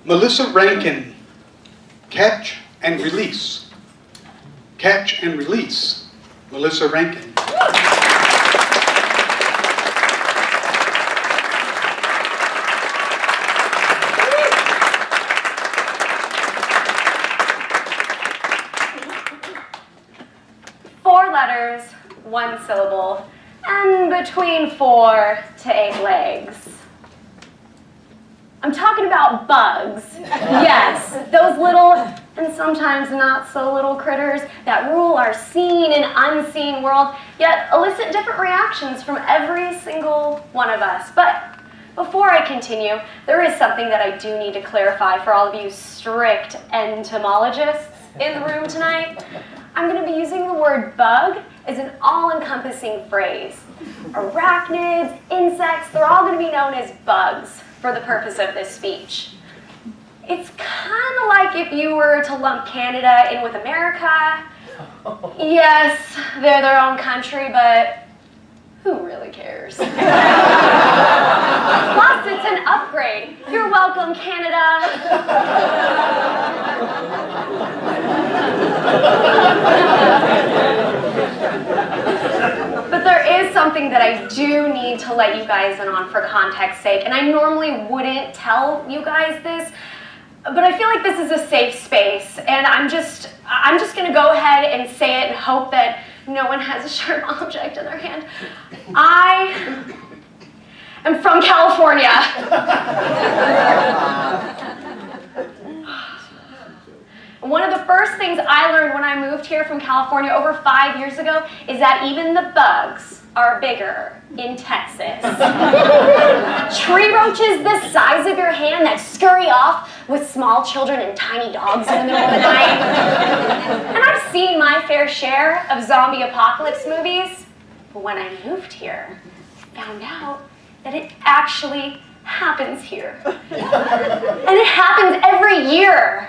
Melissa Rankin, catch and release. Catch and release, Melissa Rankin. Four letters, one syllable, and between 4 to 8 legs. I'm talking about bugs. Yes, those little and sometimes not so little critters that rule our seen and unseen world, yet elicit different reactions from every single one of us. But before I continue, there is something that I do need to clarify for all of you strict entomologists in the room tonight. I'm going to be using the word bug as an all-encompassing phrase. Arachnids, insects, they're all going to be known as bugs for the purpose of this speech. It's kind of like if you were to lump Canada in with America. Yes, they're their own country, but who really cares? Plus, it's an upgrade. You're welcome, Canada. But there is something that I do need to let you guys in on for context's sake, and I normally wouldn't tell you guys this, but I feel like this is a safe space, and I'm just gonna go ahead and say it and hope that no one has a sharp object in their hand. I am from California. One of the first things I learned when I moved here from California over 5 years ago is that even the bugs are bigger in Texas. Tree roaches the size of your hand that scurry off with small children and tiny dogs in the middle of the night. And I've seen my fair share of zombie apocalypse movies, but when I moved here, I found out that it actually happens here. And it happens every year.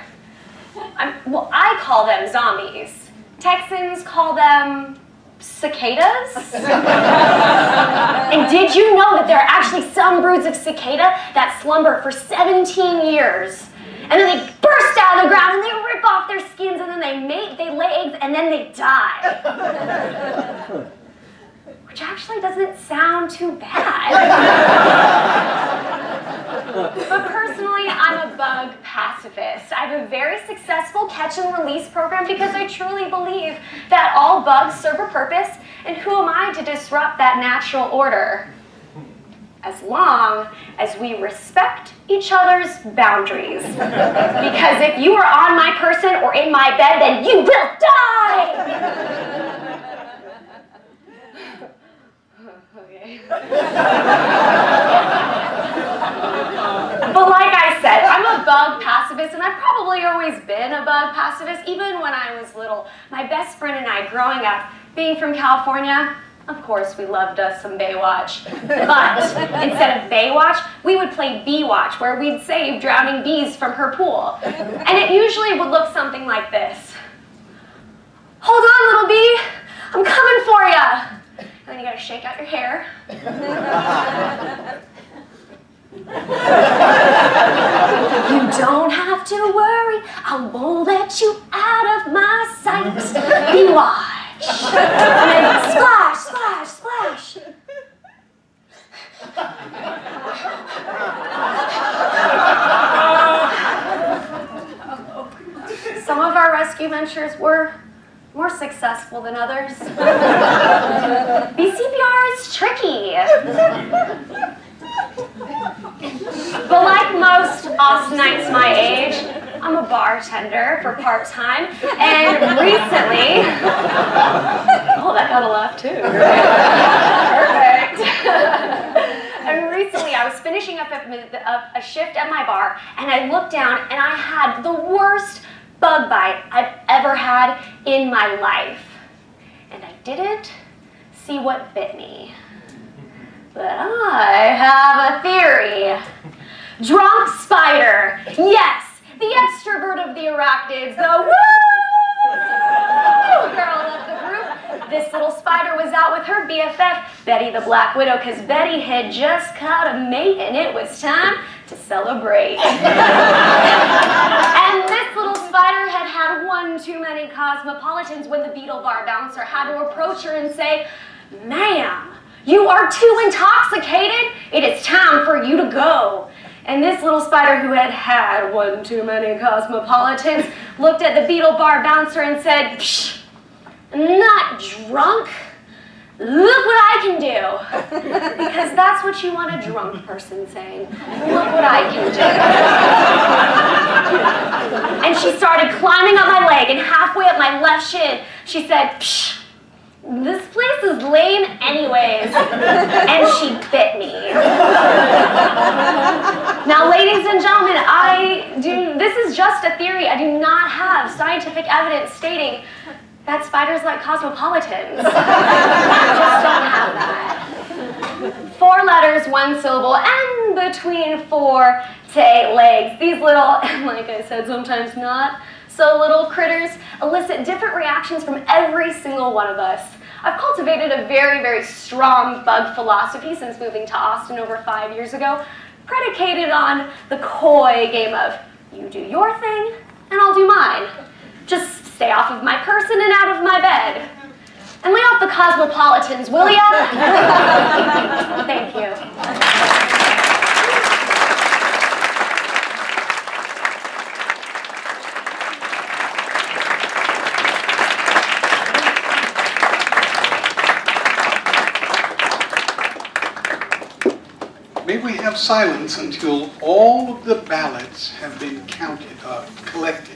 Well, I call them zombies. Texans call them cicadas. And did you know that there are actually some broods of cicada that slumber for 17 years? And then they burst out of the ground and they rip off their skins and then they mate, they lay eggs, and then they die. Which actually doesn't sound too bad. But personally, I'm a bug pacifist. I have a very successful catch and release program because I truly believe that all bugs serve a purpose, and who am I to disrupt that natural order? As long as we respect each other's boundaries. Because if you are on my person or in my bed, then you will die! Okay. But like I said, I'm a bug pacifist, and I've probably always been a bug pacifist, even when I was little. My best friend and I, growing up, being from California, of course we loved us some Baywatch. But instead of Baywatch, we would play Bee-Watch, where we'd save drowning bees from her pool. And it usually would look something like this. Hold on, little bee, I'm coming for ya. And then you gotta shake out your hair. You don't have to worry, I won't let you out of my sight. Bee-Watch. And then splash, splash, splash. Some of our rescue ventures were more successful than others. BCPR is tricky. But like most Austinites my age, I'm a bartender for part-time, and recently... Oh, that got a laugh too. Perfect. And recently I was finishing up a shift at my bar, and I looked down and I had the worst bug bite I've ever had in my life. And I didn't see what bit me. But I have a theory. Drunk spider. Yes, the extrovert of the arachnids, the woo girl of the group. This little spider was out with her BFF, Betty the Black Widow, because Betty had just caught a mate and it was time to celebrate. And this little spider had had one too many cosmopolitans when the beetle bar bouncer had to approach her and say, "Ma'am, you are too intoxicated. It is time for you to go." And this little spider who had had one too many cosmopolitans looked at the beetle bar bouncer and said, "Psh, I'm not drunk. Look what I can do." Because that's what you want a drunk person saying. Look what I can do. And she started climbing up my leg, and halfway up my left shin, she said, "Psh, this place is lame anyways." And she bit me. Now, ladies and gentlemen, this is just a theory. I do not have scientific evidence stating that spiders like cosmopolitans. I just don't have that. 4 letters, 1 syllable, and between 4 to 8 legs. These little, and like I said, sometimes not so little critters elicit different reactions from every single one of us. I've cultivated a very, very strong bug philosophy since moving to Austin over 5 years ago, predicated on the coy game of you do your thing and I'll do mine. Just stay off of my person and out of my bed. And lay off the cosmopolitans, will ya? Thank you. May we have silence until all of the ballots have been collected.